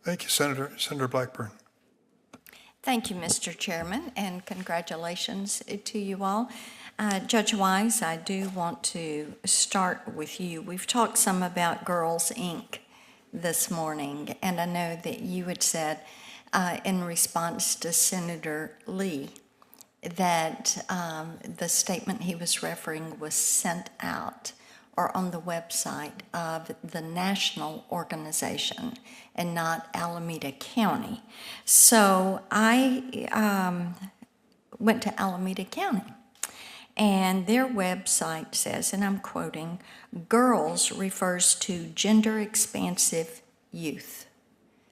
Thank you, Senator Blackburn. Thank you, Mr. Chairman, and congratulations to you all. Judge Wise, I do want to start with you. We've talked some about Girls Inc. this morning, and I know that you had said in response to Senator Lee that the statement he was referring was sent out or on the website of the national organization and not Alameda County. So I went to Alameda County, and their website says, and I'm quoting, "Girls" refers to gender expansive youth.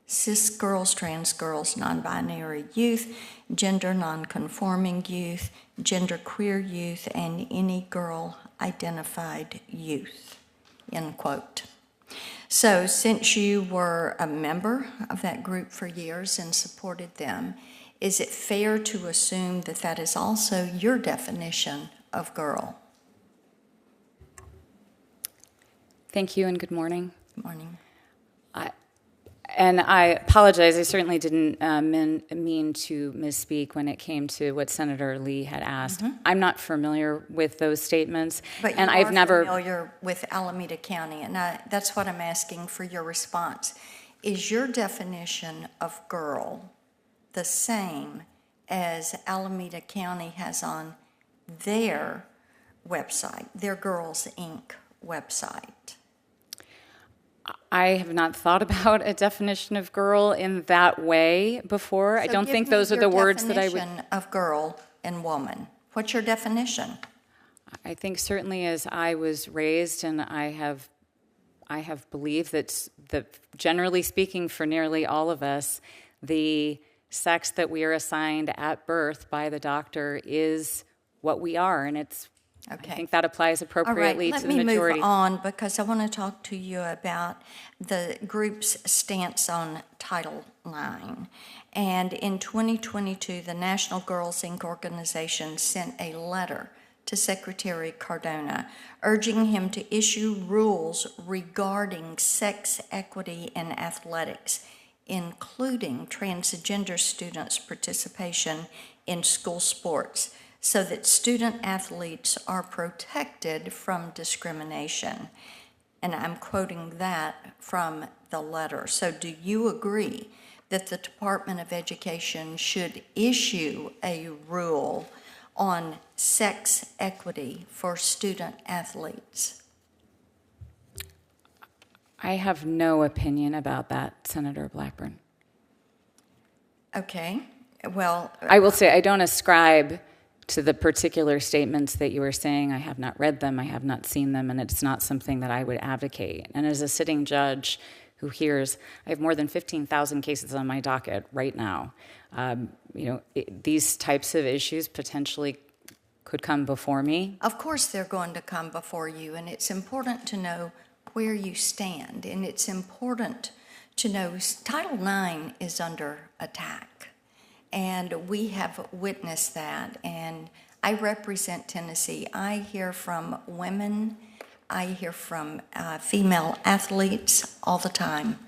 Cis girls, trans girls, non-binary youth, gender non-conforming youth, gender queer youth, and any girl identified youth, end quote. So since you were a member of that group for years and supported them, is it fair to assume that that is also your definition of girl? Thank you and good morning. Good morning. And I apologize, I certainly didn't mean to misspeak when it came to what Senator Lee had asked. Mm-hmm. I'm not familiar with those statements. But you and are I've never familiar with Alameda County, and that's what I'm asking for your response. Is your definition of girl the same as Alameda County has on their website, their Girls Inc. website? I have not thought about a definition of girl in that way before. I don't think those are the words that I would. Definition of girl and woman. What's your definition? I think certainly as I was raised, and I have believed that generally speaking, for nearly all of us, the sex that we are assigned at birth by the doctor is what we are, and it's. Okay. I think that applies appropriately to the majority. Let me move on because I want to talk to you about the group's stance on Title IX. And in 2022, the National Girls Inc. organization sent a letter to Secretary Cardona urging him to issue rules regarding sex equity in athletics, including transgender students' participation in school sports, so that student athletes are protected from discrimination. And I'm quoting that from the letter. So do you agree that the Department of Education should issue a rule on sex equity for student athletes? I have no opinion about that, Senator Blackburn. Okay, well. I will say I don't ascribe to the particular statements that you were saying. I have not read them, I have not seen them, and it's not something that I would advocate. And as a sitting judge who hears, I have more than 15,000 cases on my docket right now. These types of issues potentially could come before me. Of course they're going to come before you, and it's important to know where you stand, and it's important to know Title IX is under attack. And we have witnessed that, and I represent Tennessee. I hear from women, I hear from female athletes all the time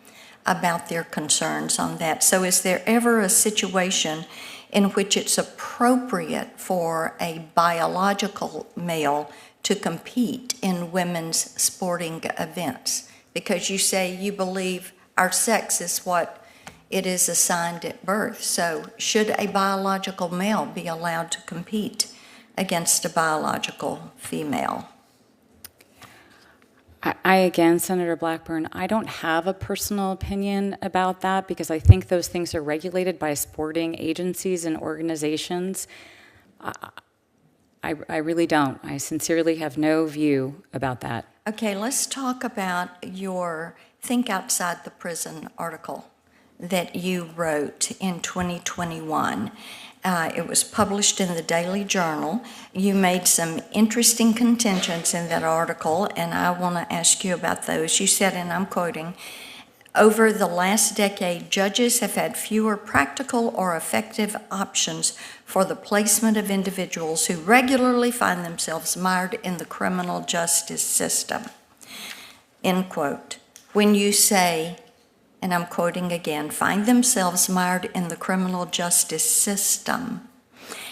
about their concerns on that. So is there ever a situation in which it's appropriate for a biological male to compete in women's sporting events? Because you say you believe our sex is what it is assigned at birth. So should a biological male be allowed to compete against a biological female? Again, Senator Blackburn, I don't have a personal opinion about that because I think those things are regulated by sporting agencies and organizations. I really don't. I sincerely have no view about that. Okay, let's talk about your Think Outside the Prison article that you wrote in 2021. It was published in the Daily Journal. You made some interesting contentions in that article, and I want to ask you about those. You said, and I'm quoting, "Over the last decade, judges have had fewer practical or effective options for the placement of individuals who regularly find themselves mired in the criminal justice system." End quote. When you say and I'm quoting again, find themselves mired in the criminal justice system.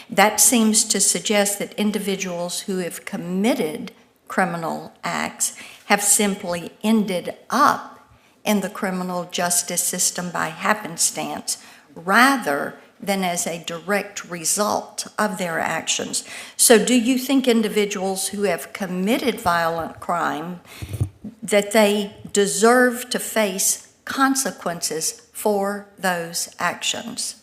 That seems to suggest that individuals who have committed criminal acts have simply ended up in the criminal justice system by happenstance, rather than as a direct result of their actions. So do you think individuals who have committed violent crime, that they deserve to face consequences for those actions?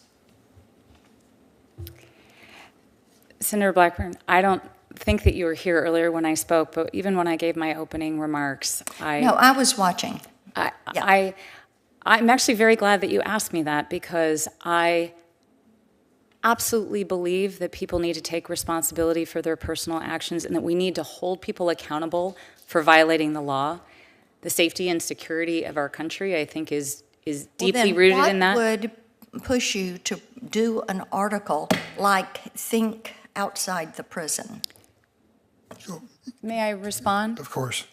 Senator Blackburn, I don't think that you were here earlier when I spoke, but even when I gave my opening remarks, No, I was watching. I'm actually very glad that you asked me that, because I absolutely believe that people need to take responsibility for their personal actions and that we need to hold people accountable for violating the law. The safety and security of our country, I think, is deeply rooted in that. What would push you to do an article like Think Outside the Prison? May I respond? Of course.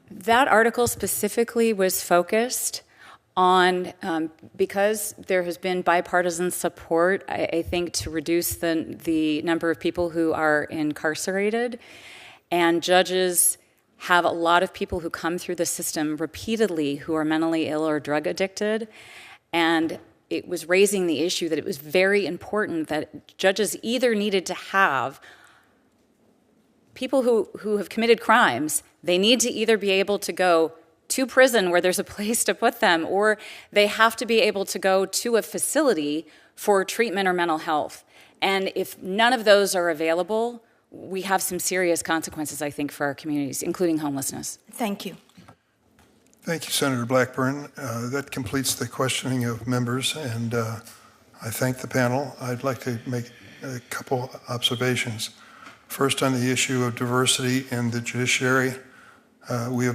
That article specifically was focused on, because there has been bipartisan support, I think, to reduce the number of people who are incarcerated. And judges have a lot of people who come through the system repeatedly who are mentally ill or drug addicted. And it was raising the issue that it was very important that judges either needed to have people who have committed crimes, they need to either be able to go to prison where there's a place to put them, or they have to be able to go to a facility for treatment or mental health. And if none of those are available, we have some serious consequences, I think, for our communities, including homelessness. Thank you. Thank you, Senator Blackburn. That completes the questioning of members, and I thank the panel. I'd like to make a couple observations. First, on the issue of diversity in the judiciary, we have